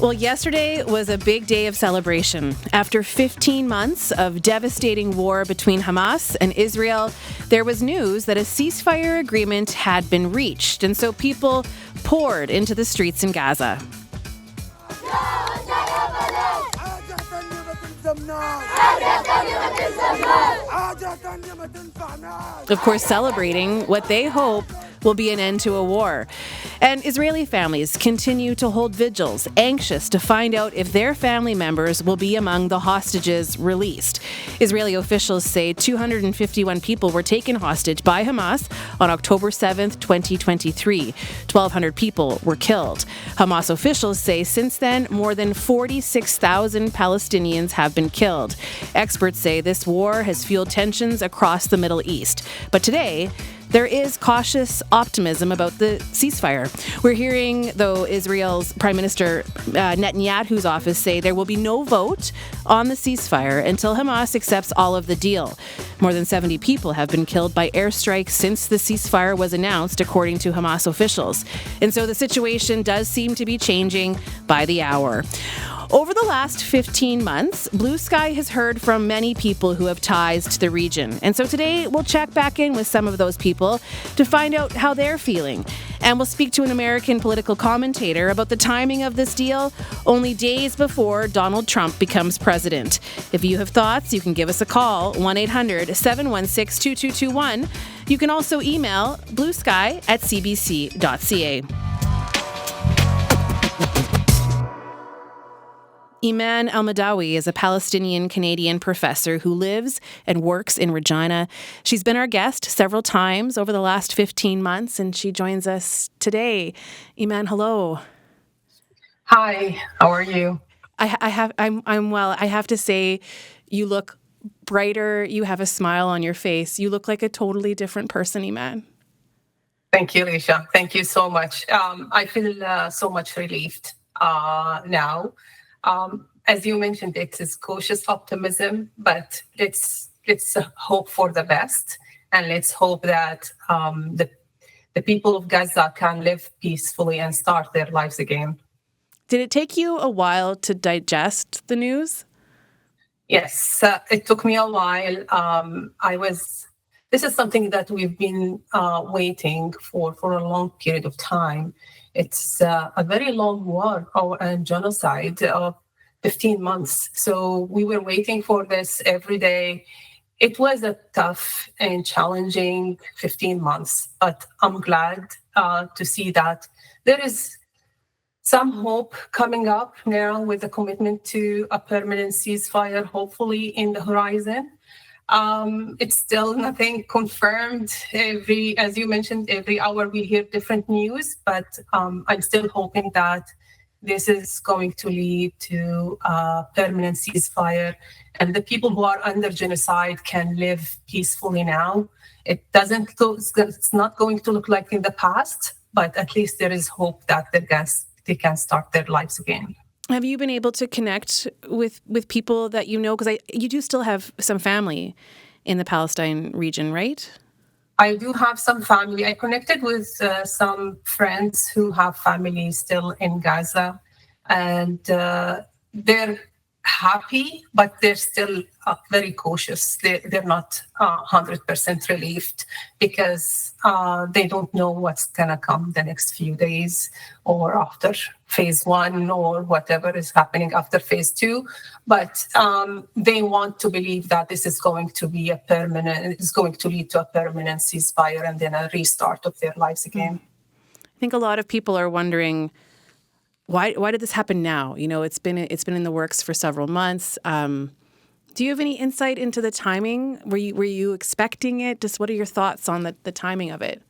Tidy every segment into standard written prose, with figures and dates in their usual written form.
Well, yesterday was a big day of celebration. After 15 months of devastating war between Hamas and Israel, there was news that a ceasefire agreement had been reached, and so people poured into the streets in Gaza. Of course, celebrating what they hope will be an end to a war. And Israeli families continue to hold vigils, anxious to find out if their family members will be among the hostages released. Israeli officials say 251 people were taken hostage by Hamas on October 7th, 2023. 1,200 people were killed. Hamas officials say since then, more than 46,000 Palestinians have been killed. Experts say this war has fueled tensions across the Middle East. But today, there is cautious optimism about the ceasefire. We're hearing, though, Israel's Prime Minister Netanyahu's office say there will be no vote on the ceasefire until Hamas accepts all of the deal. More than 70 people have been killed by airstrikes since the ceasefire was announced, according to Hamas officials. And so the situation does seem to be changing by the hour. Over the last 15 months, Blue Sky has heard from many people who have ties to the region. And so today we'll check back in with some of those people to find out how they're feeling. And we'll speak to an American political commentator about the timing of this deal only days before Donald Trump becomes president. If you have thoughts, you can give us a call, 1-800-716-2221. You can also email bluesky@cbc.ca. Iman Al-Madawi is a Palestinian-Canadian professor who lives and works in Regina. She's been our guest several times over the last 15 months, and she joins us today. Iman, hello. Hi, how are you? I'm well. I have to say, you look brighter. You have a smile on your face. You look like a totally different person, Iman. Thank you, Alicia. Thank you so much. I feel so much relieved now. As you mentioned, it is cautious optimism, but let's hope for the best, and let's hope that the people of Gaza can live peacefully and start their lives again. Did it take you a while to digest the news? Yes, it took me a while. This is something that we've been waiting for a long period of time. It's a very long war and genocide of 15 months. So we were waiting for this every day. It was a tough and challenging 15 months, but I'm glad to see that there is some hope coming up now with the commitment to a permanent ceasefire, hopefully in the horizon. It's still nothing confirmed. As you mentioned, every hour we hear different news, but I'm still hoping that this is going to lead to a permanent ceasefire, and the people who are under genocide can live peacefully now. It's not going to look like in the past, but at least there is hope that they can start their lives again. Have you been able to connect with people that you know? Because you do still have some family in the Palestine region, right? I do have some family. I connected with some friends who have family still in Gaza, and they're happy, but they're still very cautious. They're not 100% relieved because they don't know what's going to come the next few days or after phase 1 or whatever is happening after phase 2. But they want to believe that this is going to be it's going to lead to a permanent ceasefire and then a restart of their lives again. I think a lot of people are wondering, why did this happen now? You know, it's been in the works for several months. Do you have any insight into the timing? Were you expecting it? Just what are your thoughts on the timing of it?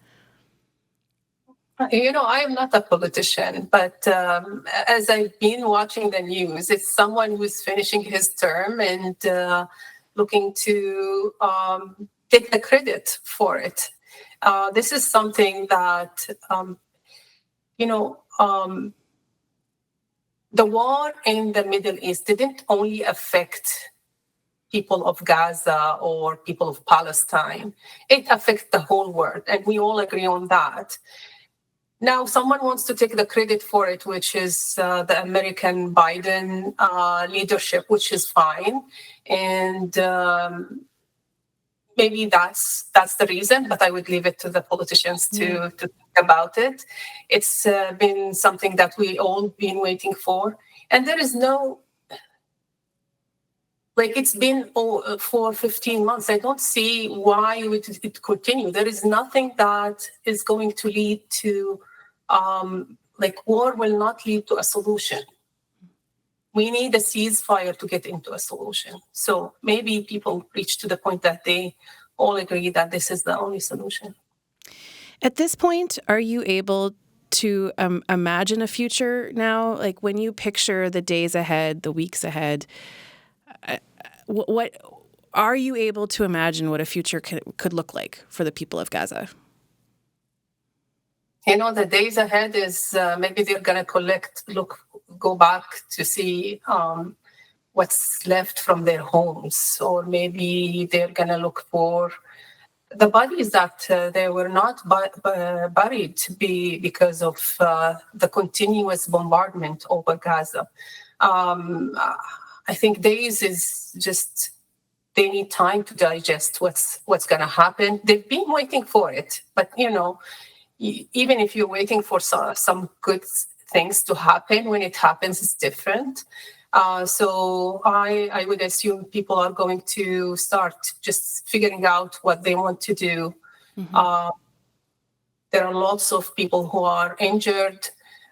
You know, I am not a politician, but as I've been watching the news, it's someone who's finishing his term and looking to take the credit for it. This is something that, the war in the Middle East didn't only affect people of Gaza or people of Palestine. It affects the whole world, and we all agree on that. Now, someone wants to take the credit for it, which is the American Biden leadership, which is fine. And maybe that's the reason, but I would leave it to the politicians to think about it. It's been something that we all been waiting for. And there is no, it's been for 15 months. I don't see why it continue. There is nothing that is going to lead to, war will not lead to a solution. We need a ceasefire to get into a solution. So maybe people reach to the point that they all agree that this is the only solution. At this point, are you able to imagine a future now? Like when you picture the days ahead, the weeks ahead, what are you able to imagine what a future could look like for the people of Gaza? The days ahead is maybe they're going to go back to see what's left from their homes, or maybe they're going to look for the bodies that they were not buried because of the continuous bombardment over Gaza. I think days is just, they need time to digest what's going to happen. They've been waiting for it, but even if you're waiting for some good things to happen, when it happens, it's different. So I would assume people are going to start just figuring out what they want to do. Mm-hmm. There are lots of people who are injured.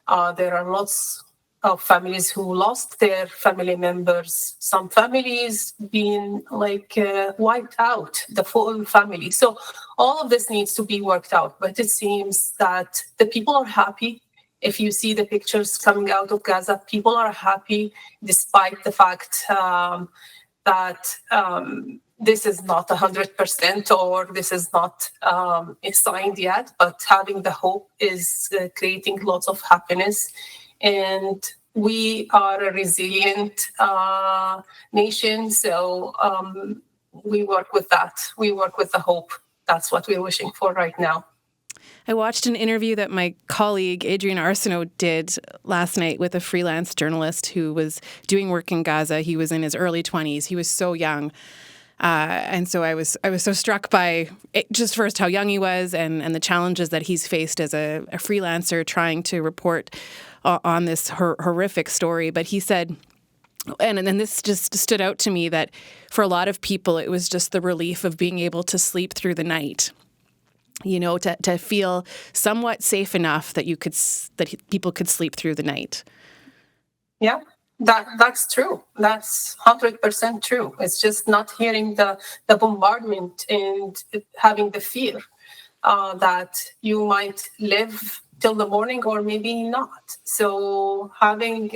There are lots of families who lost their family members. Some families being wiped out, the full family. So all of this needs to be worked out. But it seems that the people are happy. If you see the pictures coming out of Gaza, people are happy despite the fact that this is not 100% or this is not signed yet. But having the hope is creating lots of happiness. And we are a resilient nation, so we work with that. We work with the hope. That's what we're wishing for right now. I watched an interview that my colleague Adrian Arsenault did last night with a freelance journalist who was doing work in Gaza. He was in his early 20s. He was so young. And so I was so struck by just first how young he was and the challenges that he's faced as a freelancer trying to report on this horrific story. But he said, and this just stood out to me, that for a lot of people, it was just the relief of being able to sleep through the night. To feel somewhat safe enough that people could sleep through the night. Yeah. That's true. That's 100% true. It's just not hearing the bombardment and having the fear that you might live till the morning or maybe not. So having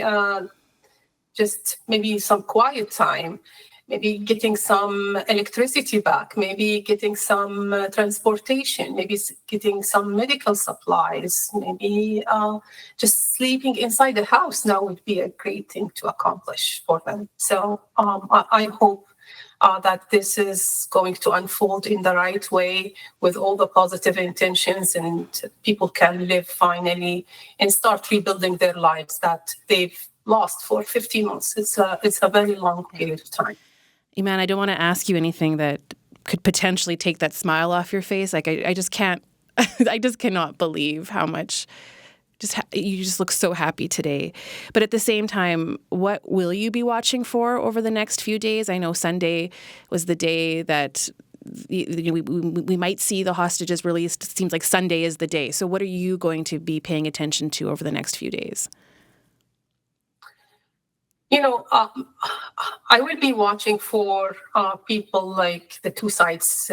just maybe some quiet time, maybe getting some electricity back, maybe getting some transportation, maybe getting some medical supplies, maybe just sleeping inside the house now would be a great thing to accomplish for them. So I hope that this is going to unfold in the right way with all the positive intentions, and people can live finally and start rebuilding their lives that they've lost for 15 months. It's a very long period of time. Iman, I don't want to ask you anything that could potentially take that smile off your face. I just can't, I just cannot believe how much you just look so happy today. But at the same time, what will you be watching for over the next few days? I know Sunday was the day that we might see the hostages released. It seems like Sunday is the day. So what are you going to be paying attention to over the next few days? I will be watching for people like the two sides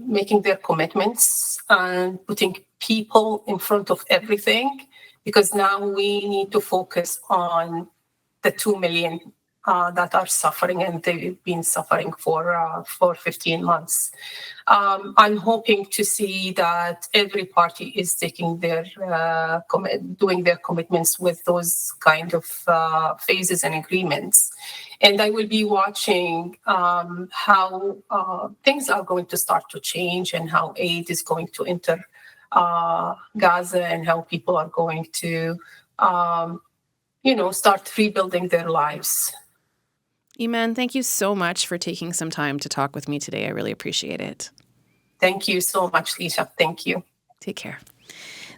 making their commitments and putting people in front of everything, because now we need to focus on the 2 million that are suffering, and they've been suffering for 15 months. I'm hoping to see that every party is taking doing their commitments with those kind of phases and agreements. And I will be watching how things are going to start to change and how aid is going to enter Gaza and how people are going to, start rebuilding their lives. Iman, thank you so much for taking some time to talk with me today. I really appreciate it. Thank you so much, Lisha. Thank you. Take care.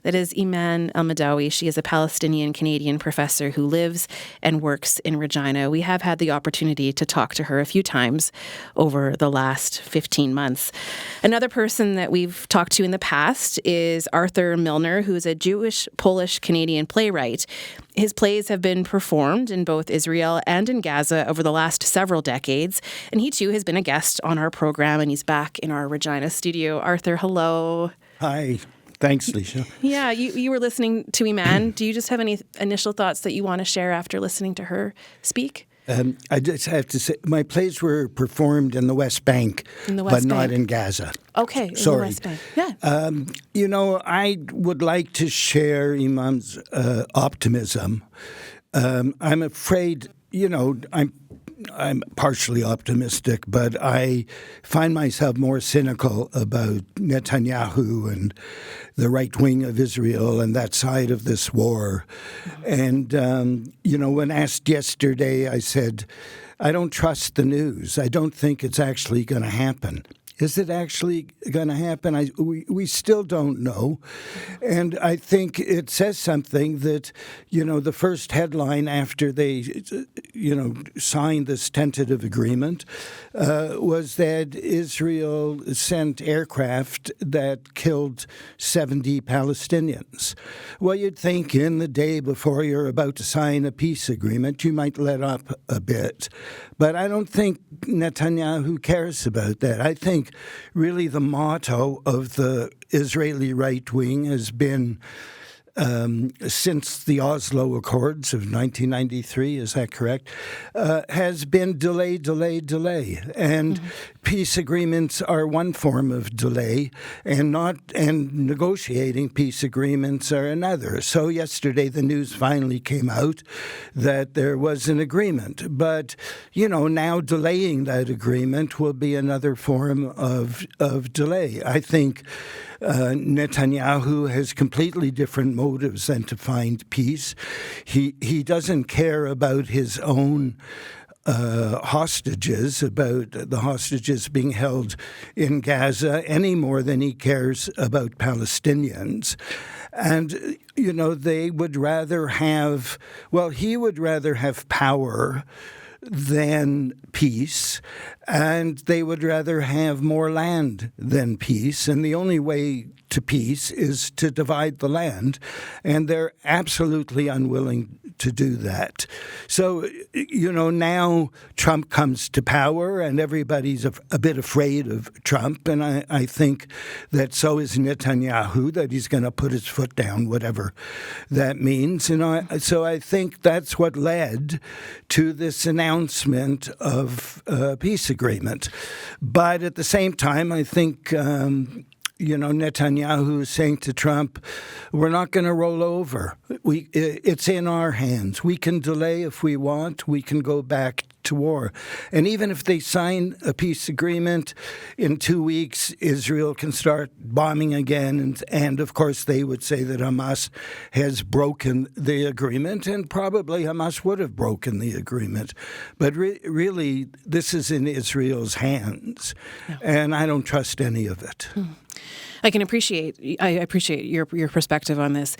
That is Iman Al-Madawi. She is a Palestinian-Canadian professor who lives and works in Regina. We have had the opportunity to talk to her a few times over the last 15 months. Another person that we've talked to in the past is Arthur Milner, who is a Jewish, Polish-Canadian playwright. His plays have been performed in both Israel and in Gaza over the last several decades, and he too has been a guest on our program, and he's back in our Regina studio. Arthur, hello. Hi. Thanks, Lisha. Yeah, you were listening to Iman. Do you just have any initial thoughts that you want to share after listening to her speak? I just have to say, my plays were performed in the West Bank, but not in Gaza. Okay, Sorry. In the West Bank. Yeah. I would like to share Iman's optimism. I'm afraid, I'm partially optimistic, but I find myself more cynical about Netanyahu and the right wing of Israel and that side of this war. And, when asked yesterday, I said, I don't trust the news. I don't think it's actually going to happen. Is it actually going to happen? We still don't know. And I think it says something that, the first headline after they, signed this tentative agreement was that Israel sent aircraft that killed 70 Palestinians. Well, you'd think in the day before you're about to sign a peace agreement, you might let up a bit. But I don't think Netanyahu cares about that. I think really the motto of the Israeli right wing has been, since the Oslo Accords of 1993, is that correct, has been delay, delay, delay. And peace agreements are one form of delay, and negotiating peace agreements are another. So yesterday the news finally came out that there was an agreement. But, now delaying that agreement will be another form of delay. I think Netanyahu has completely different motives than to find peace. He doesn't care about his own hostages, about the hostages being held in Gaza any more than he cares about Palestinians. And, they would rather have, he would rather have power than peace, and they would rather have more land than peace. And the only way to peace is to divide the land, and they're absolutely unwilling to do that. So, now Trump comes to power, and everybody's a bit afraid of Trump, and I think that so is Netanyahu, that he's going to put his foot down, whatever that means. And so I think that's what led to this announcement of a peace agreement. But at the same time, I think Netanyahu is saying to Trump, we're not going to roll over. It's in our hands. We can delay if we want. We can go back to war. And even if they sign a peace agreement, in 2 weeks, Israel can start bombing again. And of course, they would say that Hamas has broken the agreement, and probably Hamas would have broken the agreement. But really, this is in Israel's hands, and I don't trust any of it. I appreciate your perspective on this.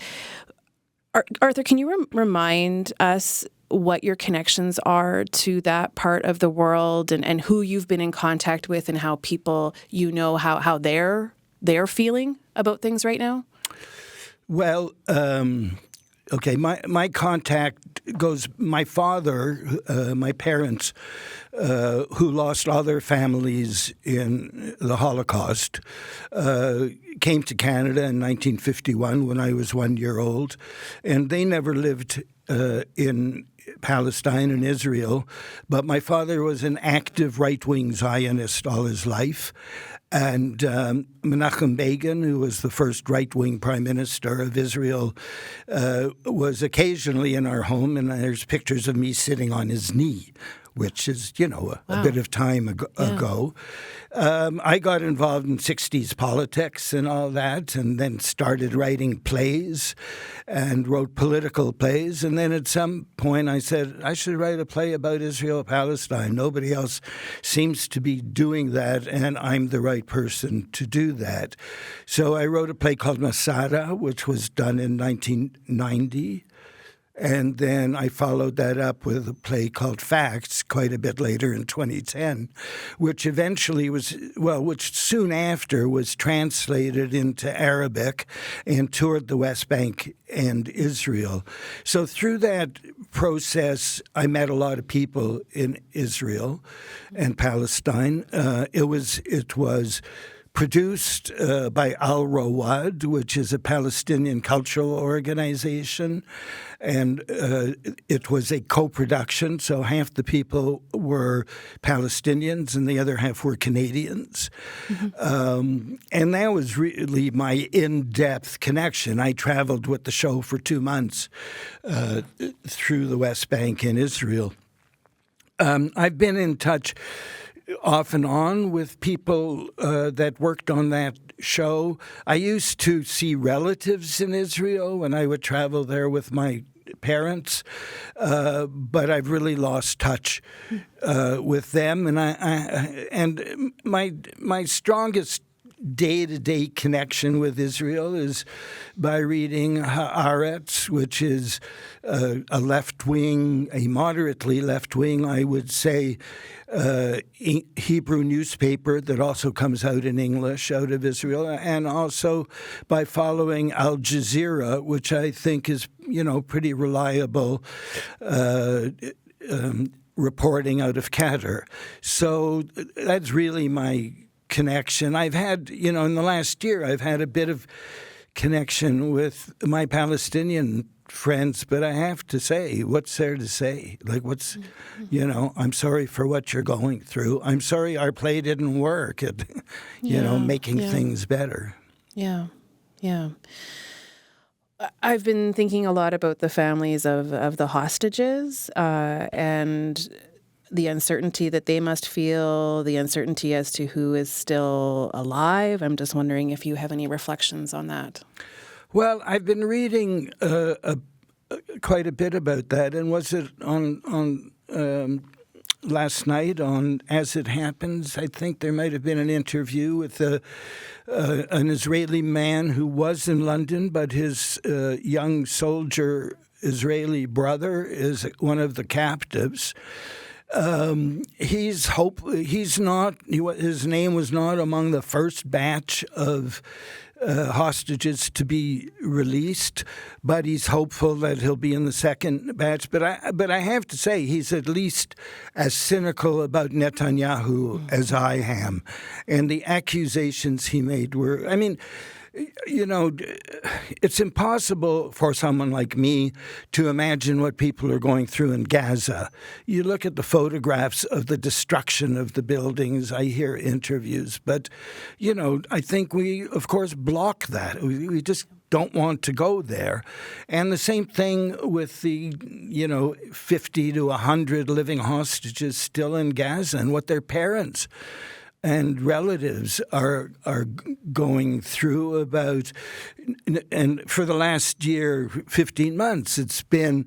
Arthur, can you remind us what your connections are to that part of the world, and who you've been in contact with, and how people how they're feeling about things right now? Well, okay, my contact goes, my father, my parents, who lost all their families in the Holocaust, came to Canada in 1951 when I was 1 year old, and they never lived in Palestine and Israel, but my father was an active right-wing Zionist all his life. And Menachem Begin, who was the first right-wing prime minister of Israel, was occasionally in our home, and there's pictures of me sitting on his knee which is, a bit of time ago. I got involved in 60s politics and all that, and then started writing plays and wrote political plays. And then at some point I said, I should write a play about Israel-Palestine. Nobody else seems to be doing that, and I'm the right person to do that. So I wrote a play called Masada, which was done in 1990. And then I followed that up with a play called Facts quite a bit later in 2010, which which soon after was translated into Arabic and toured the West Bank and Israel. So through that process, I met a lot of people in Israel and Palestine. It was produced by Al Rawad, which is a Palestinian cultural organization, and it was a co-production, so half the people were Palestinians and the other half were Canadians. And that was really my in-depth connection. I traveled with the show for 2 months through the West Bank and Israel. I've been in touch off and on with people that worked on that show. I used to see relatives in Israel when I would travel there with my parents, but I've really lost touch with them. And my strongest day-to-day connection with Israel is by reading Haaretz, which is a moderately left-wing, I would say, Hebrew newspaper that also comes out in English out of Israel, and also by following Al Jazeera, which I think is, pretty reliable reporting out of Qatar. So that's really my connection. I've had, in the last year, I've had a bit of connection with my Palestinian friends, but I have to say, what's there to say? Like, I'm sorry for what you're going through. I'm sorry our play didn't work at, making things better. Yeah. I've been thinking a lot about the families of the hostages and the uncertainty that they must feel, the uncertainty as to who is still alive. I'm just wondering if you have any reflections on that. Well, I've been reading quite a bit about that, and was it on last night on As It Happens? I think there might have been an interview with an Israeli man who was in London, but his young soldier Israeli brother is one of the captives. His name was not among the first batch of hostages to be released, but he's hopeful that he'll be in the second batch. But I have to say, he's at least as cynical about Netanyahu as I am. And the accusations he made were, it's impossible for someone like me to imagine what people are going through in Gaza. You look at the photographs of the destruction of the buildings, I hear interviews, but, I think we, of course, block that. We just don't want to go there. And the same thing with the, 50 to 100 living hostages still in Gaza and what their parents and relatives are going through about, and for the last year, 15 months, it's been,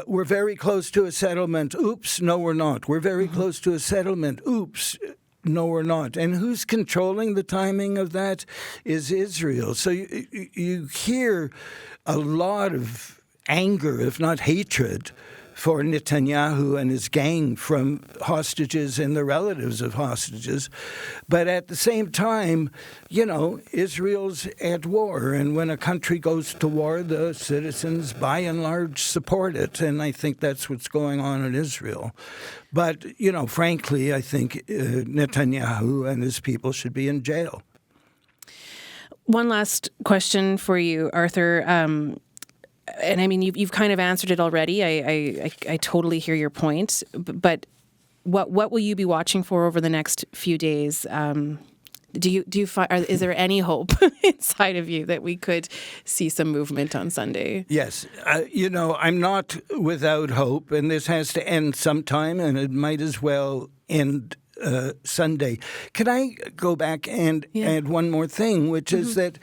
we're very close to a settlement. Oops, no, we're not. We're very close to a settlement. Oops, no, we're not. And who's controlling the timing of that is Israel. So you hear a lot of anger, if not hatred, for Netanyahu and his gang from hostages and the relatives of hostages. But at the same time, Israel's at war. And when a country goes to war, the citizens, by and large, support it. And I think that's what's going on in Israel. But, frankly, I think Netanyahu and his people should be in jail. One last question for you, Arthur. And you've kind of answered it already. I totally hear your point. But what will you be watching for over the next few days Do you find, is there any hope inside of you that we could see some movement on Sunday? Yes. I'm not without hope, and this has to end sometime, and it might as well end Sunday. Can I go back and add one more thing, which is that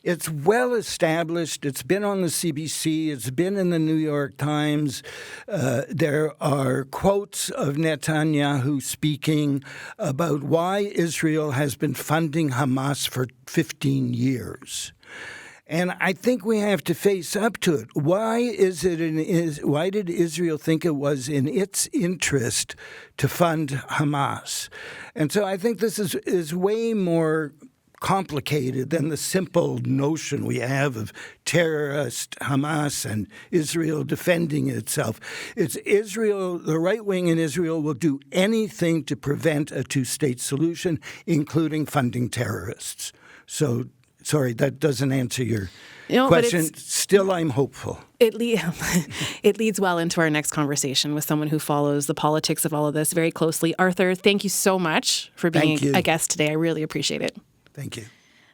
it's well established. It's been on the CBC. It's been in the New York Times. There are quotes of Netanyahu speaking about why Israel has been funding Hamas for 15 years. And I think we have to face up to it. Why did Israel think it was in its interest to fund Hamas? And so I think this is way more complicated than the simple notion we have of terrorist Hamas and Israel defending itself. It's Israel, the right wing in Israel will do anything to prevent a two-state solution, including funding terrorists. So, sorry, that doesn't answer your question. Still, I'm hopeful. It leads well into our next conversation with someone who follows the politics of all of this very closely. Arthur, thank you so much for being a guest today. I really appreciate it. Thank you.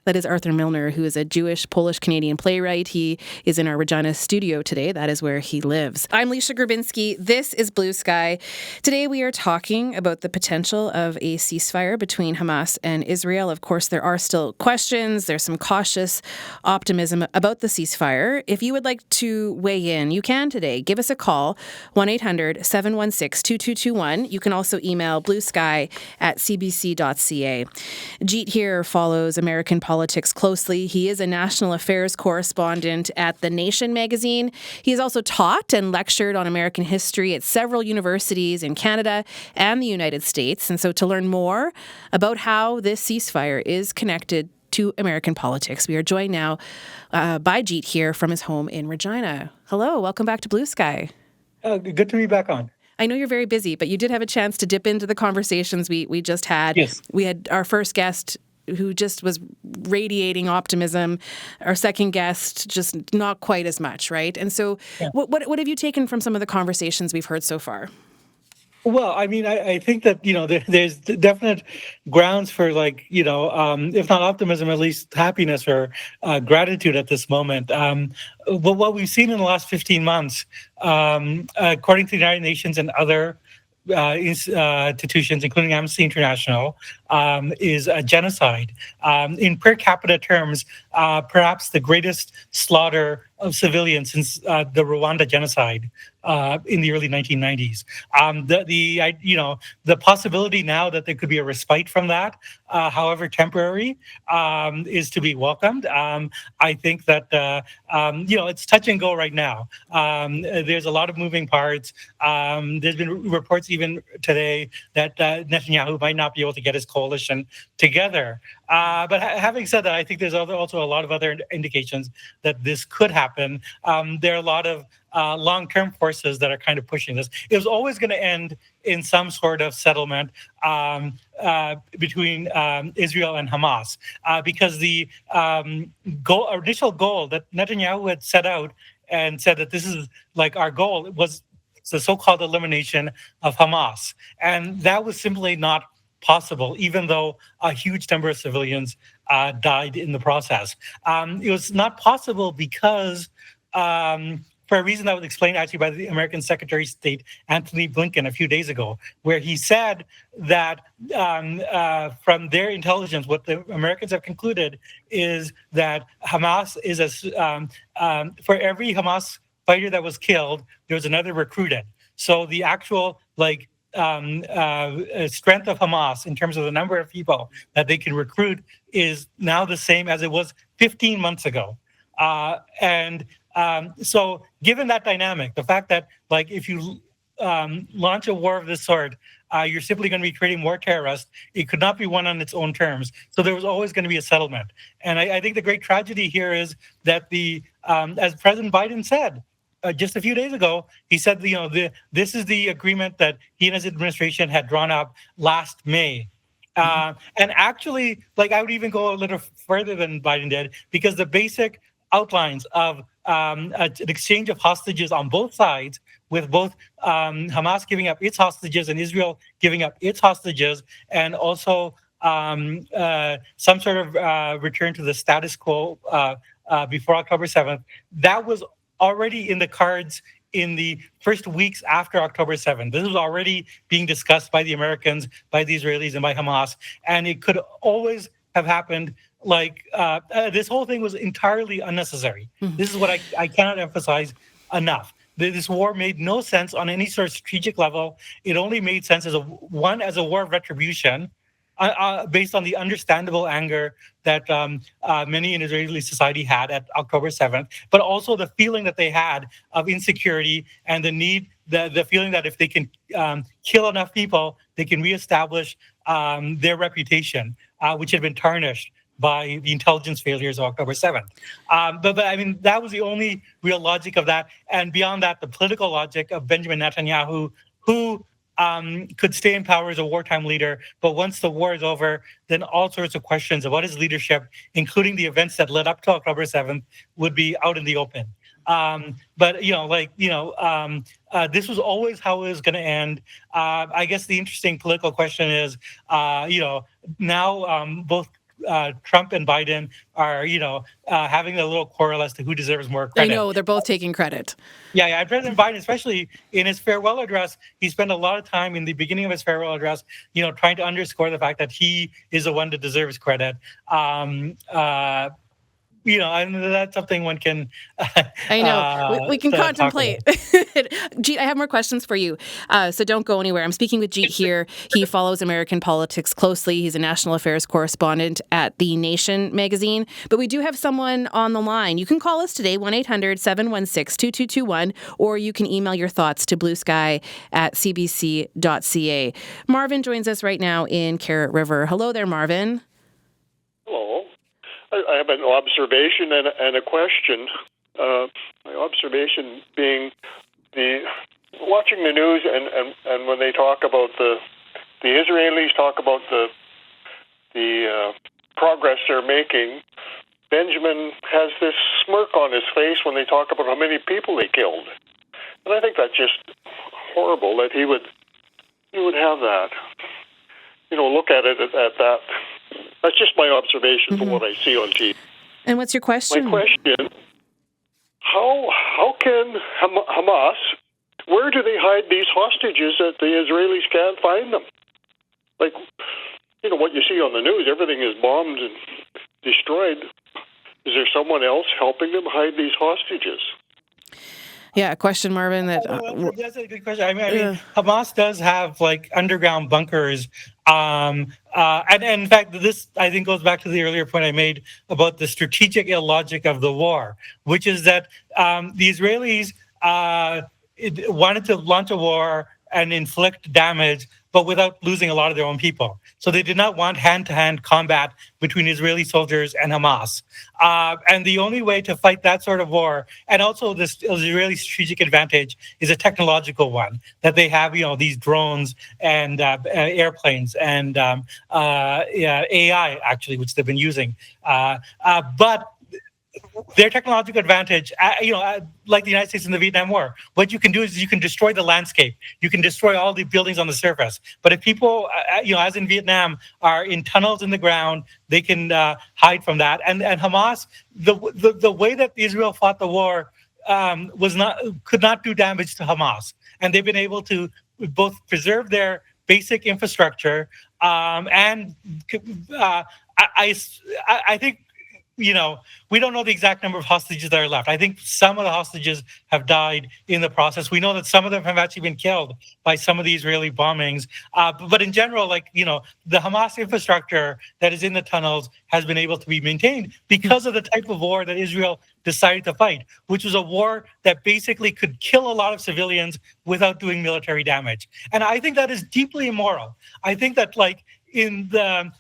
That is Arthur Milner, who is a Jewish Polish-Canadian playwright. He is in our Regina studio today. That is where he lives. I'm Leisha Grabinski. This is Blue Sky. Today we are talking about the potential of a ceasefire between Hamas and Israel. Of course, there are still questions. There's some cautious optimism about the ceasefire. If you would like to weigh in, you can today. Give us a call, 1-800-716-2221. You can also email bluesky@cbc.ca. Jeet here follows American politics closely. He is a national affairs correspondent at The Nation magazine. He has also taught and lectured on American history at several universities in Canada and the United States. And so to learn more about how this ceasefire is connected to American politics, we are joined now by Jeet here from his home in Regina. Hello, welcome back to Blue Sky. Good to be back on. I know you're very busy, but you did have a chance to dip into the conversations we just had. Yes. We had our first guest who just was radiating optimism. Our second guest, just not quite as much, right? And so what have you taken from some of the conversations we've heard so far? Well, I mean, I think that, there's definite grounds for if not optimism, at least happiness or gratitude at this moment. But what we've seen in the last 15 months, according to the United Nations and other institutions, including Amnesty International, is a genocide. In per capita terms, perhaps the greatest slaughter of civilians since the Rwanda genocide in the early 1990s. The possibility now that there could be a respite from that, however temporary, is to be welcomed. I think that it's touch and go right now. There's a lot of moving parts. There's been reports even today that Netanyahu might not be able to get his coalition together. But having said that, I think there's also a lot of other indications that this could happen. There are a lot of long-term forces that are kind of pushing this. It was always going to end in some sort of settlement between Israel and Hamas, because the initial goal that Netanyahu had set out and said that this is like our goal was the so-called elimination of Hamas. And that was simply not possible, even though a huge number of civilians died in the process. It was not possible because for a reason that was explained actually by the American Secretary of State, Antony Blinken, a few days ago, where he said that from their intelligence, what the Americans have concluded is that Hamas is for every Hamas fighter that was killed, there was another recruited. So the actual strength of Hamas in terms of the number of people that they can recruit is now the same as it was 15 months ago. So given that dynamic, the fact that if you launch a war of this sort, you're simply going to be creating more terrorists. It could not be won on its own terms. So there was always going to be a settlement. And I think the great tragedy here is that as President Biden said just a few days ago, he said, this is the agreement that he and his administration had drawn up last May. And actually, I would even go a little further than Biden did, because the basic outlines of an exchange of hostages on both sides, with both Hamas giving up its hostages and Israel giving up its hostages, and also some sort of return to the status quo before October 7th. That was already in the cards in the first weeks after October 7th. This was already being discussed by the Americans, by the Israelis, and by Hamas. And it could always have happened. This whole thing was entirely unnecessary. Mm-hmm. This is what I cannot emphasize enough. This war made no sense on any sort of strategic level. It only made sense as a war of retribution, based on the understandable anger that many in Israeli society had at October 7th, but also the feeling that they had of insecurity and the feeling that if they can kill enough people, they can reestablish their reputation, which had been tarnished by the intelligence failures of October 7th. But I mean, that was the only real logic of that. And beyond that, the political logic of Benjamin Netanyahu, who could stay in power as a wartime leader, but once the war is over, then all sorts of questions about his leadership, including the events that led up to October 7th, would be out in the open. But this was always how it was going to end. I guess the interesting political question is, now both Trump and Biden are, having a little quarrel as to who deserves more credit. I know, they're both taking credit. Yeah. President Biden, especially in his farewell address, he spent a lot of time in the beginning of his farewell address, trying to underscore the fact that he is the one that deserves credit. And that's something one can. I know. We can contemplate. Jeet, I have more questions for you. So don't go anywhere. I'm speaking with Jeet here. He follows American politics closely. He's a national affairs correspondent at The Nation magazine. But we do have someone on the line. You can call us today, 1-800-716-2221, or you can email your thoughts to bluesky@cbc.ca. Marvin joins us right now in Carrot River. Hello there, Marvin. Hello. I have an observation and a question. My observation being watching the news and when they talk about the Israelis talk about the progress they're making, Benjamin has this smirk on his face when they talk about how many people they killed, and I think that's just horrible that he would have that. Look at it at that. That's just my observation from what I see on TV. And what's your question? My question, how can Hamas, where do they hide these hostages that the Israelis can't find them? Like, what you see on the news, everything is bombed and destroyed. Is there someone else helping them hide these hostages? Yeah, a question, Marvin. That's a good question. I mean, Hamas does have underground bunkers, and in fact, this I think goes back to the earlier point I made about the strategic illogic of the war, which is that the Israelis wanted to launch a war and inflict damage, but without losing a lot of their own people. So they did not want hand-to-hand combat between Israeli soldiers and Hamas. And the only way to fight that sort of war, and also this Israeli strategic advantage, is a technological one, that they have, these drones and airplanes and AI, actually, which they've been using. But their technological advantage, like the United States in the Vietnam War, what you can do is you can destroy the landscape. You can destroy all the buildings on the surface. But if people, as in Vietnam, are in tunnels in the ground, they can hide from that. And Hamas, the way that Israel fought the war could not do damage to Hamas. And they've been able to both preserve their basic infrastructure and I think, we don't know the exact number of hostages that are left. I think some of the hostages have died in the process. We know that some of them have actually been killed by some of the Israeli bombings. But in general, the Hamas infrastructure that is in the tunnels has been able to be maintained because of the type of war that Israel decided to fight, which was a war that basically could kill a lot of civilians without doing military damage. And I think that is deeply immoral. I think that in the,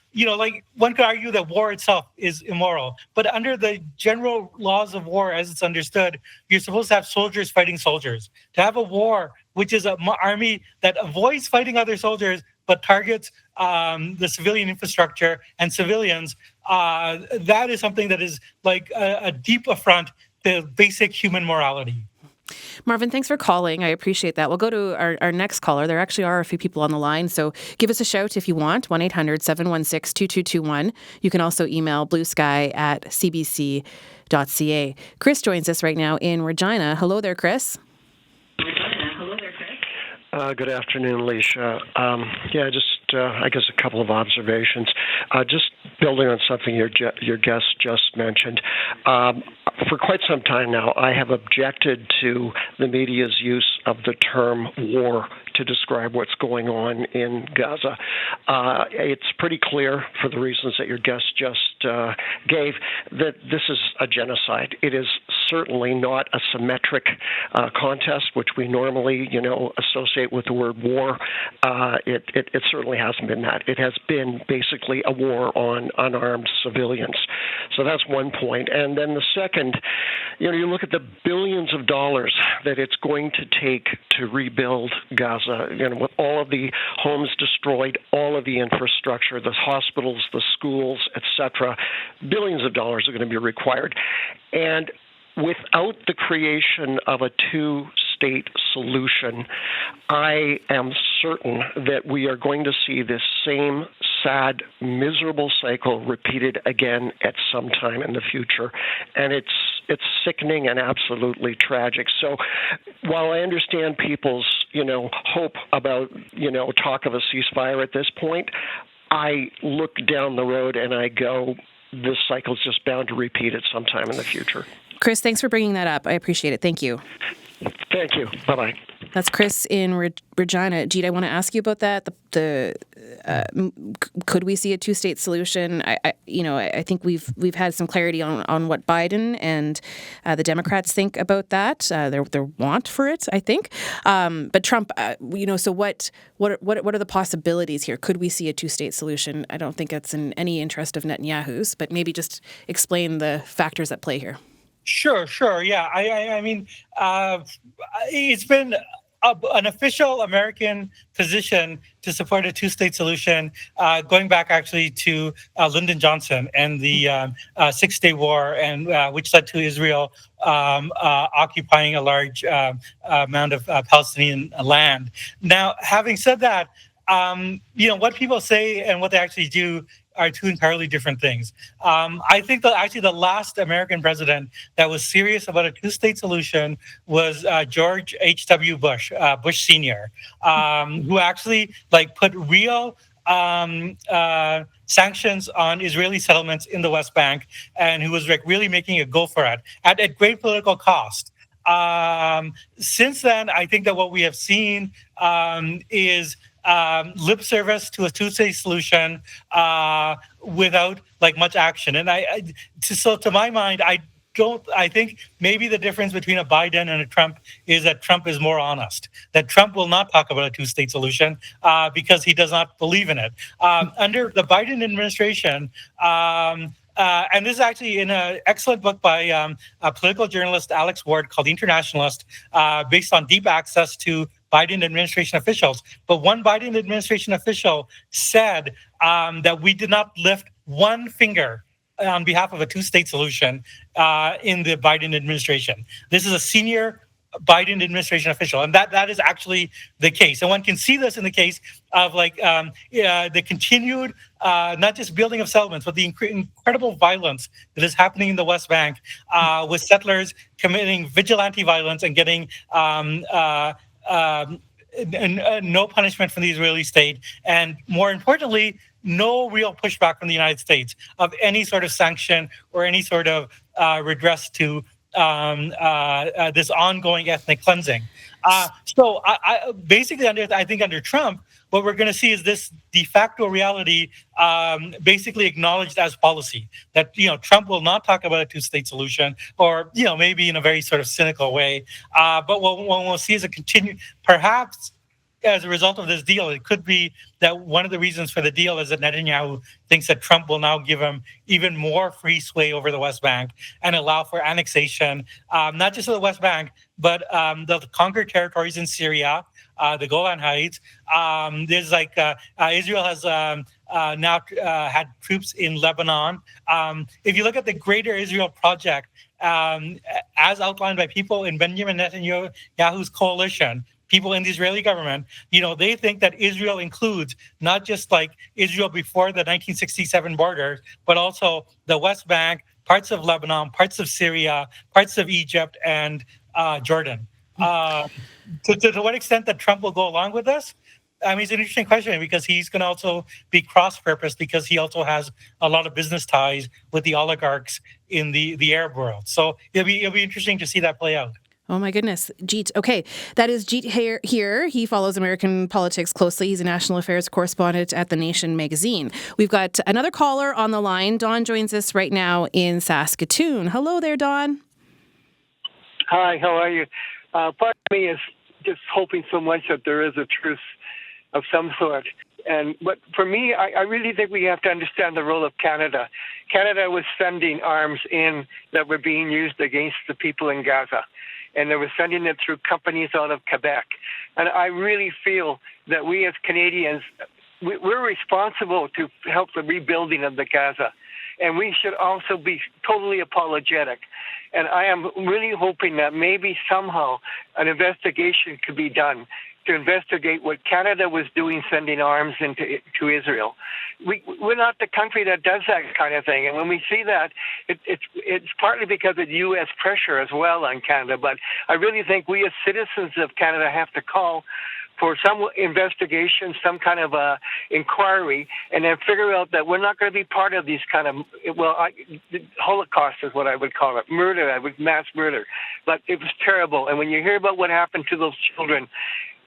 one could argue that war itself is immoral, but under the general laws of war as it's understood, you're supposed to have soldiers fighting soldiers. To have a war, which is an army that avoids fighting other soldiers, but targets the civilian infrastructure and civilians, that is something that is a deep affront to basic human morality. Marvin, thanks for calling. I appreciate that. We'll go to our next caller. There actually are a few people on the line, so give us a shout if you want, 1-800-716-2221. You can also email bluesky@cbc.ca. Chris joins us right now in Regina. Hello there, Chris. Good afternoon, Alicia. I guess a couple of observations. Just building on something your guest just mentioned. For quite some time now, I have objected to the media's use of the term war to describe what's going on in Gaza. It's pretty clear, for the reasons that your guest just gave, that this is a genocide. It is certainly not a symmetric contest, which we normally, associate with the word war. It certainly hasn't been that. It has been basically a war on unarmed civilians. So that's one point. And then the second, you look at the billions of dollars that it's going to take to rebuild Gaza, with all of the homes destroyed, all of the infrastructure, the hospitals, the schools, etc. Billions of dollars are going to be required. And without the creation of a two-state solution, I am certain that we are going to see this same sad, miserable cycle repeated again at some time in the future. And it's sickening and absolutely tragic. So while I understand people's, hope about, talk of a ceasefire at this point, I look down the road and I go, this cycle's just bound to repeat at some time in the future. Chris, thanks for bringing that up. I appreciate it. Thank you. Thank you. Bye-bye. That's Chris in Regina. Jeet, I want to ask you about that. Could we see a two-state solution? I think we've had some clarity on what Biden and the Democrats think about that. Their want for it, I think. But Trump, so what are the possibilities here? Could we see a two-state solution? I don't think it's in any interest of Netanyahu's, but maybe just explain the factors at play here. Sure. Yeah. I mean, it's been an official American position to support a two-state solution, going back actually to Lyndon Johnson and the Six-Day War, and which led to Israel occupying a large amount of Palestinian land. Now, having said that, what people say and what they actually do are two entirely different things. I think that actually the last American president that was serious about a two-state solution was George H.W. Bush, Bush Sr., who actually put real sanctions on Israeli settlements in the West Bank, and who was really making a go for it at great political cost. Since then, I think that what we have seen is lip service to a two-state solution without much action. And to my mind, I think maybe the difference between a Biden and a Trump is that Trump is more honest, that Trump will not talk about a two-state solution because he does not believe in it. Under the Biden administration, and this is actually in an excellent book by a political journalist, Alex Ward, called The Internationalist, based on deep access to Biden administration officials. But one Biden administration official said that we did not lift one finger on behalf of a two-state solution in the Biden administration. This is a senior Biden administration official, and that is actually the case. And one can see this in the case of the continued not just building of settlements, but the incredible violence that is happening in the West Bank, with settlers committing vigilante violence and getting no punishment from the Israeli state, and more importantly, no real pushback from the United States of any sort of sanction or any sort of redress to this ongoing ethnic cleansing. So I basically, I think under Trump, what we're going to see is this de facto reality basically acknowledged as policy, that Trump will not talk about a two-state solution, or maybe in a very sort of cynical way. But what we'll see is a continued, perhaps as a result of this deal, it could be that one of the reasons for the deal is that Netanyahu thinks that Trump will now give him even more free sway over the West Bank and allow for annexation, not just of the West Bank, but the conquered territories in Syria, the Golan Heights. There's like Israel has now had troops in Lebanon. If you look at the Greater Israel Project, as outlined by people in Benjamin Netanyahu's coalition, people in the Israeli government, they think that Israel includes not just like Israel before the 1967 borders, but also the West Bank, parts of Lebanon, parts of Syria, parts of Egypt, and Jordan. To what extent that Trump will go along with this? I mean, it's an interesting question because he's going to also be cross-purposed because he also has a lot of business ties with the oligarchs in the Arab world. So it'll be interesting to see that play out. Oh my goodness. Jeet. Okay. That is Jeet here. He follows American politics closely. He's a national affairs correspondent at The Nation magazine. We've got another caller on the line. Don joins us right now in Saskatoon. Hello there, Don. Hi, how are you? Part of me is just hoping so much that there is a truce of some sort. But for me, I really think we have to understand the role of Canada. Canada was sending arms in that were being used against the people in Gaza. And they were sending it through companies out of Quebec. And I really feel that we as Canadians, we're responsible to help the rebuilding of the Gaza. And we should also be totally apologetic. And I am really hoping that maybe somehow an investigation could be done to investigate what Canada was doing, sending arms to Israel. We're not the country that does that kind of thing. And when we see that, it's partly because of U.S. pressure as well on Canada. But I really think we as citizens of Canada have to call for some investigation, some kind of inquiry, and then figure out that we're not going to be part of these kind of, Holocaust is what I would call it, mass murder. But it was terrible. And when you hear about what happened to those children,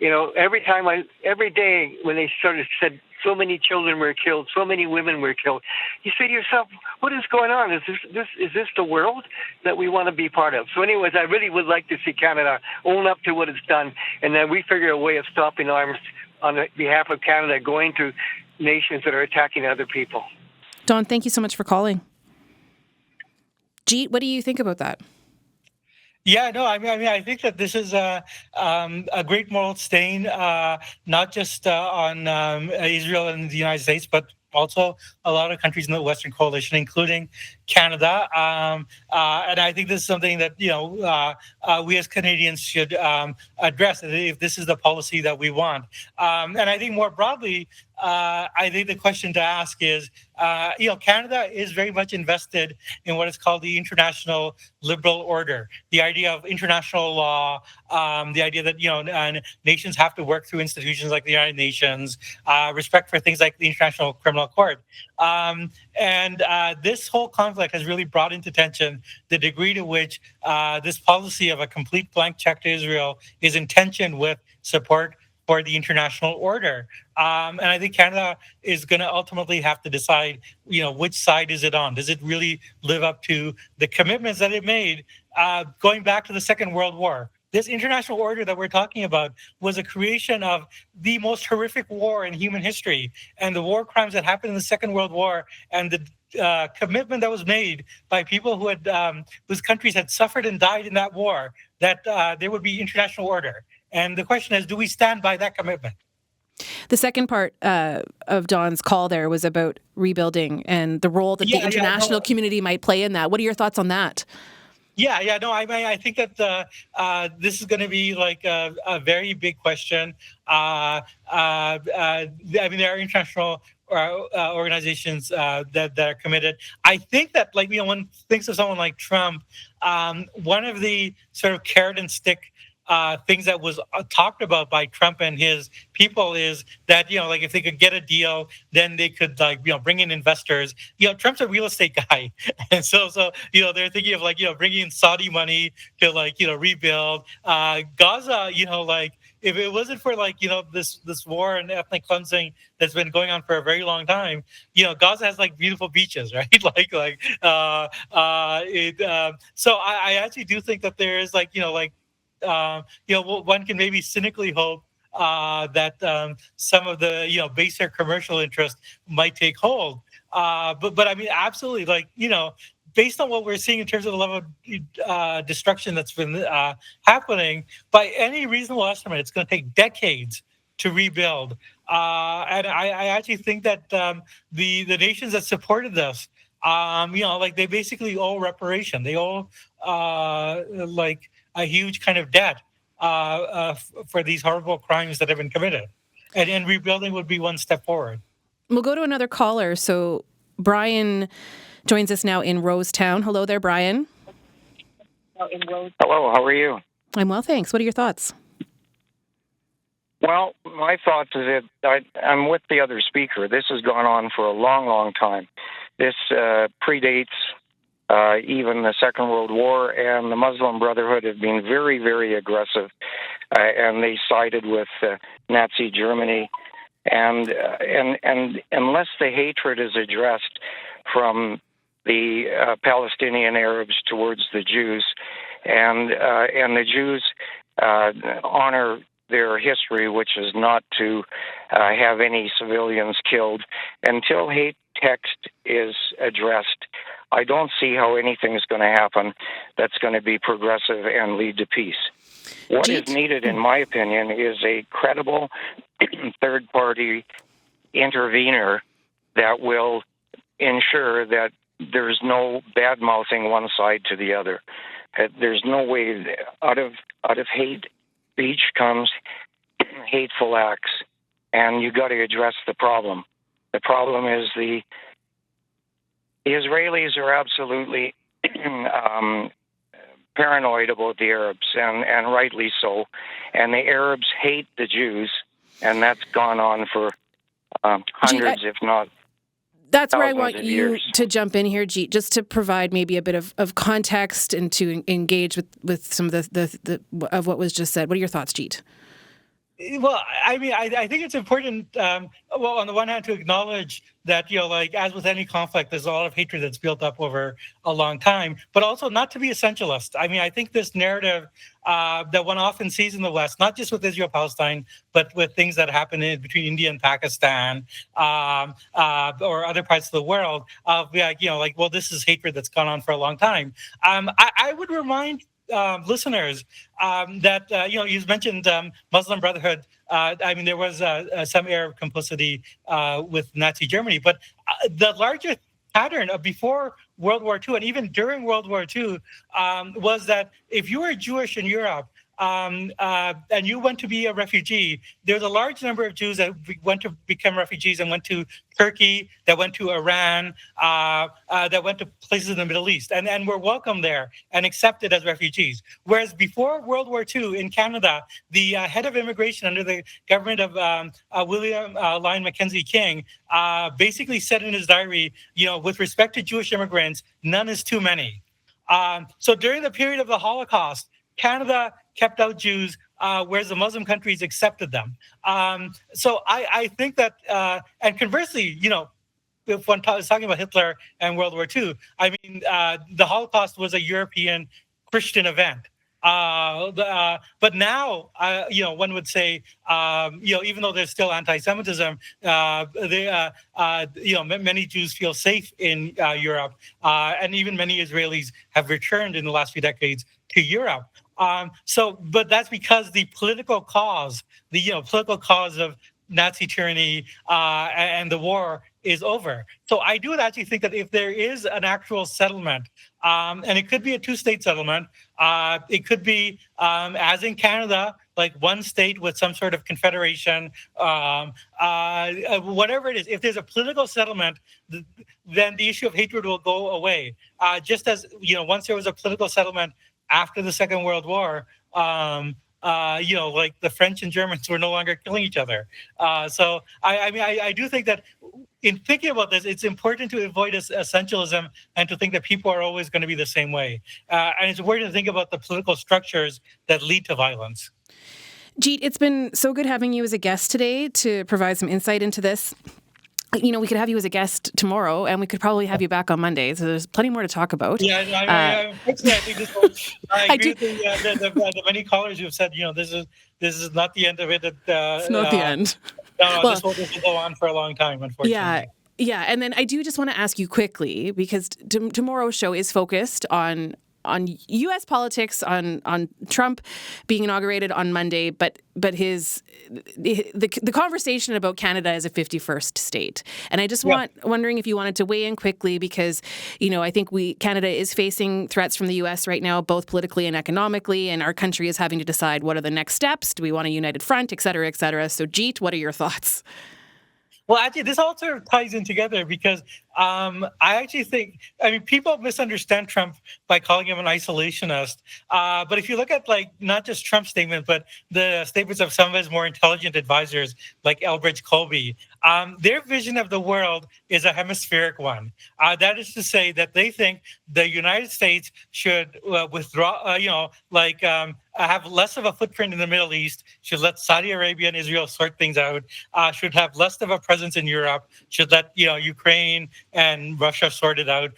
every day when they said so many children were killed, so many women were killed, you say to yourself, what is going on? Is this the world that we want to be part of? So anyways, I really would like to see Canada own up to what it's done, and then we figure a way of stopping arms on behalf of Canada going to nations that are attacking other people. Don, thank you so much for calling. Jeet, what do you think about that? Yeah, no, I mean, I think that this is a great moral stain, not just on Israel and the United States, but also a lot of countries in the Western Coalition, including Canada. And I think this is something that, we as Canadians should address if this is the policy that we want. And I think more broadly, I think the question to ask is, Canada is very much invested in what is called the international liberal order, the idea of international law, the idea that, nations have to work through institutions like the United Nations, respect for things like the International Criminal Court. And this whole conflict has really brought into tension the degree to which this policy of a complete blank check to Israel is in tension with support for the international order. And I think Canada is going to ultimately have to decide, which side is it on? Does it really live up to the commitments that it made going back to the Second World War? This international order that we're talking about was a creation of the most horrific war in human history, and the war crimes that happened in the Second World War, and the commitment that was made by people who had whose countries had suffered and died in that war, that there would be international order. And the question is, do we stand by that commitment? The second part of Don's call there was about rebuilding and the role that the international community might play in that. What are your thoughts on that? I think that this is going to be like a very big question. There are international organizations that are committed. I think that, when one thinks of someone like Trump, one of the sort of carrot and stick things that was talked about by Trump and his people is that, if they could get a deal, then they could bring in investors. Trump's a real estate guy. And so they're thinking of bringing in Saudi money to rebuild Gaza, if it wasn't for this war and ethnic cleansing that's been going on for a very long time, Gaza has beautiful beaches, right? So I actually do think that there is one can maybe cynically hope that some of the baser commercial interest might take hold. But I mean, absolutely, like based on what we're seeing in terms of the level of destruction that's been happening, by any reasonable estimate, it's going to take decades to rebuild. And I actually think that the nations that supported this, like they basically owe reparation. They owe like a huge kind of debt for these horrible crimes that have been committed. And rebuilding would be one step forward. We'll go to another caller. So Brian joins us now in Rosetown. Hello there, Brian. Hello, how are you? I'm well, thanks. What are your thoughts? Well, my thoughts is that I'm with the other speaker. This has gone on for a long, long time. This predates even the Second World War, and the Muslim Brotherhood have been very, very aggressive, and they sided with Nazi Germany. And unless the hatred is addressed from the Palestinian Arabs towards the Jews, and the Jews honor their history, which is not to have any civilians killed, until hate text is addressed, I don't see how anything is going to happen that's going to be progressive and lead to peace. What is needed, in my opinion, is a credible third-party intervener that will ensure that there's no bad-mouthing one side to the other. There's no way out of hate speech comes hateful acts, and you got to address the problem. The problem is the Israelis are absolutely paranoid about the Arabs, and rightly so. And the Arabs hate the Jews, and that's gone on for hundreds, if not that's where I want you years. To jump in here, Jeet, just to provide maybe a bit of context and to engage with some of the of what was just said. What are your thoughts, Jeet? Well, I mean, I think it's important, well, on the one hand, to acknowledge that, like, as with any conflict, there's a lot of hatred that's built up over a long time, but also not to be essentialist. I mean, I think this narrative that one often sees in the West, not just with Israel-Palestine, but with things that happen between India and Pakistan or other parts of the world, of, well, this is hatred that's gone on for a long time. I would remind listeners that you mentioned Muslim Brotherhood. I mean, there was some Arab complicity with Nazi Germany, but the larger pattern of before World War II and even during World War II was that if you were Jewish in Europe and you went to be a refugee, there's a large number of Jews that went to become refugees and went to Turkey, that went to Iran, that went to places in the Middle East, and were welcomed there and accepted as refugees. Whereas before World War II in Canada, the head of immigration under the government of William Lyon Mackenzie King basically said in his diary, with respect to Jewish immigrants, none is too many. So during the period of the Holocaust, Canada kept out Jews, whereas the Muslim countries accepted them. So I think that, and conversely, if one is talking about Hitler and World War II, I mean, the Holocaust was a European Christian event. But now, one would say, even though there's still anti-Semitism, many Jews feel safe in Europe, and even many Israelis have returned in the last few decades to Europe. But that's because the political cause, of Nazi tyranny and the war is over. So I do actually think that if there is an actual settlement, and it could be a two-state settlement, it could be, as in Canada, like one state with some sort of confederation, whatever it is. If there's a political settlement, then the issue of hatred will go away. Just as, once there was a political settlement after the Second World War, like the French and Germans were no longer killing each other. So I do think that in thinking about this, it's important to avoid essentialism and to think that people are always going to be the same way. And it's important to think about the political structures that lead to violence. Jeet, it's been so good having you as a guest today to provide some insight into this. we could have you as a guest tomorrow, and we could probably have you back on Monday. So there's plenty more to talk about. Yeah, I agree with the many callers who have said, this is not the end of it. It's not the end. No, this will go on for a long time, unfortunately. Yeah, and then I do just want to ask you quickly, because tomorrow's show is focused on U.S. politics, on Trump being inaugurated on Monday, but the conversation about Canada as a 51st state. And I just wondering if you wanted to weigh in quickly, because I think Canada is facing threats from the U.S. right now, both politically and economically, and our country is having to decide what are the next steps. Do we want a united front, et cetera, et cetera? So, Jeet, what are your thoughts? Well, actually, this all sort of ties in together, because I actually think, people misunderstand Trump by calling him an isolationist. But if you look at not just Trump's statement, but the statements of some of his more intelligent advisors, like Elbridge Colby, their vision of the world is a hemispheric one. That is to say that they think the United States should withdraw, have less of a footprint in the Middle East, should let Saudi Arabia and Israel sort things out, should have less of a presence in Europe, should let Ukraine and Russia sort it out,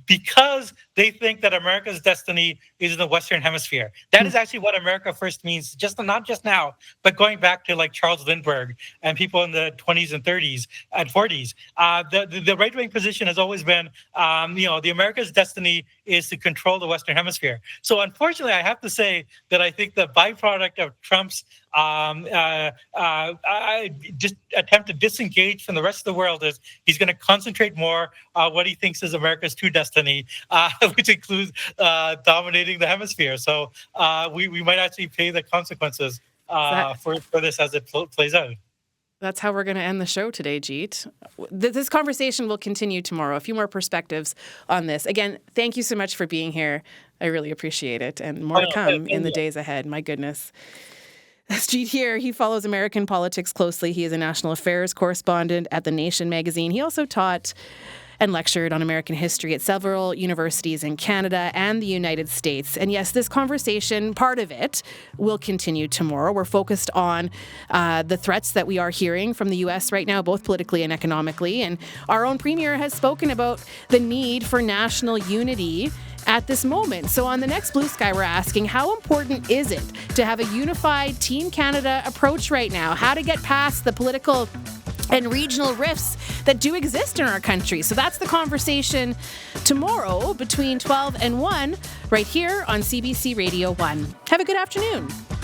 because they think that America's destiny is in the Western Hemisphere. That is actually what America first means, not just now, but going back to Charles Lindbergh and people in the 20s and 30s and 40s. The right-wing position has always been, the America's destiny is to control the Western Hemisphere. So unfortunately, I have to say that I think the byproduct of Trump's just attempt to disengage from the rest of the world is he's going to concentrate more on what he thinks is America's true destiny, which includes dominating the hemisphere. So we might actually pay the consequences for this as it plays out. That's how we're going to end the show today, Jeet. This conversation will continue tomorrow. A few more perspectives on this. Again, thank you so much for being here. I really appreciate it. And more to come in the days ahead. My goodness. That's Jeet here. He follows American politics closely. He is a national affairs correspondent at The Nation magazine. He also taught and lectured on American history at several universities in Canada and the United States. And yes, this conversation, part of it, will continue tomorrow. We're focused on the threats that we are hearing from the U.S. right now, both politically and economically. And our own premier has spoken about the need for national unity at this moment. So on the next Blue Sky, we're asking, how important is it to have a unified Team Canada approach right now? How to get past the political and regional rifts that do exist in our country. So that's the conversation tomorrow between 12 and 1 right here on CBC Radio 1. Have a good afternoon.